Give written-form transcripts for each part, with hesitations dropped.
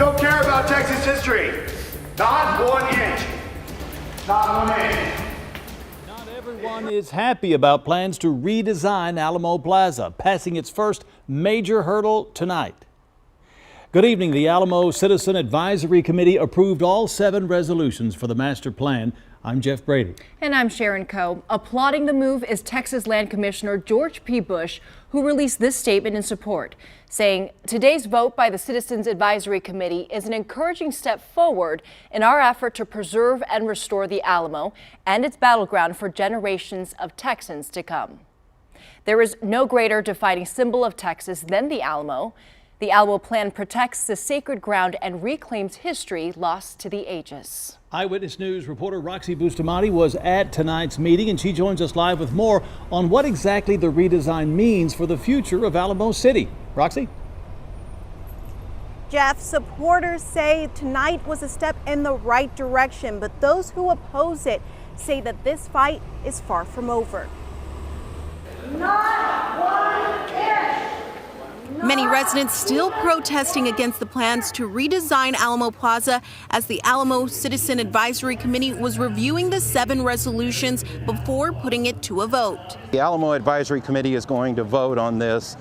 don't care about Texas history. Not 1 inch. Not 1 inch. Not everyone is happy about plans to redesign Alamo Plaza, passing its first major hurdle tonight. Good evening. The Alamo Citizen Advisory Committee approved all 7 resolutions for the master plan. I'm Jeff Brady. And I'm Sharon Coe. Applauding the move is Texas Land Commissioner George P. Bush, who released this statement in support, saying today's vote by the Citizens Advisory Committee is an encouraging step forward in our effort to preserve and restore the Alamo and its battleground for generations of Texans to come. There is no greater defining symbol of Texas than the Alamo. The Alamo Plan protects the sacred ground and reclaims history lost to the ages. Eyewitness News reporter Roxy Bustamante was at tonight's meeting, and she joins us live with more on what exactly the redesign means for the future of Alamo City. Roxy? Jeff, supporters say tonight was a step in the right direction, but those who oppose it say that this fight is far from over. Not 1 inch. Many residents still protesting against the plans to redesign Alamo Plaza as the Alamo Citizen Advisory Committee was reviewing the 7 resolutions before putting it to a vote. The Alamo Advisory Committee is going to vote on this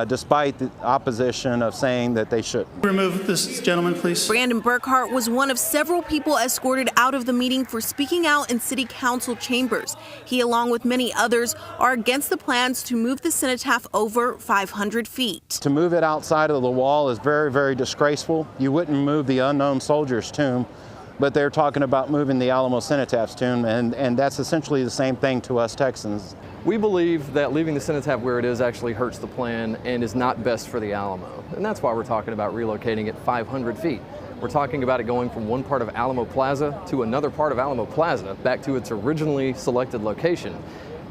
despite the opposition of saying that they should. Remove this gentleman, please. Brandon Burkhart was one of several people escorted out of the meeting for speaking out in city council chambers. He, along with many others, are against the plans to move the cenotaph over 500 feet. To move it outside of the wall is very, very disgraceful. You wouldn't move the unknown soldier's tomb, but they're talking about moving the Alamo Cenotaph's tomb, and that's essentially the same thing to us Texans. We believe that leaving the cenotaph where it is actually hurts the plan and is not best for the Alamo. And that's why we're talking about relocating it 500 feet. We're talking about it going from one part of Alamo Plaza to another part of Alamo Plaza back to its originally selected location,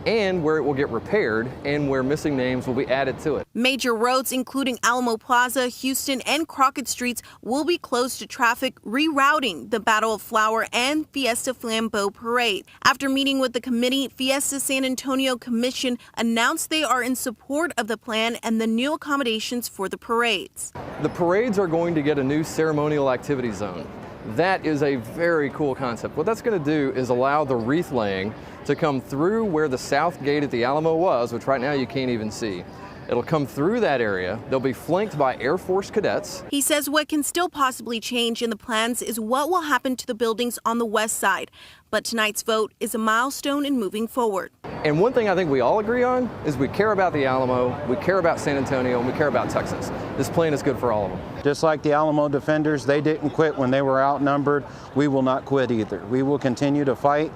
and where it will get repaired and where missing names will be added to it. Major roads, including Alamo Plaza, Houston, and Crockett Streets, will be closed to traffic, rerouting the Battle of Flower and Fiesta Flambeau Parade. After meeting with the committee, Fiesta San Antonio Commission announced they are in support of the plan and the new accommodations for the parades. The parades are going to get a new ceremonial activity zone. That is a very cool concept. What that's going to do is allow the wreath laying to come through where the south gate at the Alamo was, which right now you can't even see. It'll come through that area. They'll be flanked by Air Force cadets. He says what can still possibly change in the plans is what will happen to the buildings on the west side. But tonight's vote is a milestone in moving forward. And one thing I think we all agree on is we care about the Alamo, we care about San Antonio, and we care about Texas. This plan is good for all of them. Just like the Alamo defenders, they didn't quit when they were outnumbered. We will not quit either. We will continue to fight.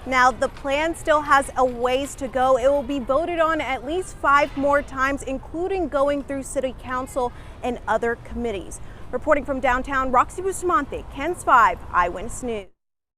Now, the plan still has a ways to go. It will be voted on at least 5 more times, including going through City Council and other committees. Reporting from downtown, Roxy Bustamante, KENS 5 Eyewitness News.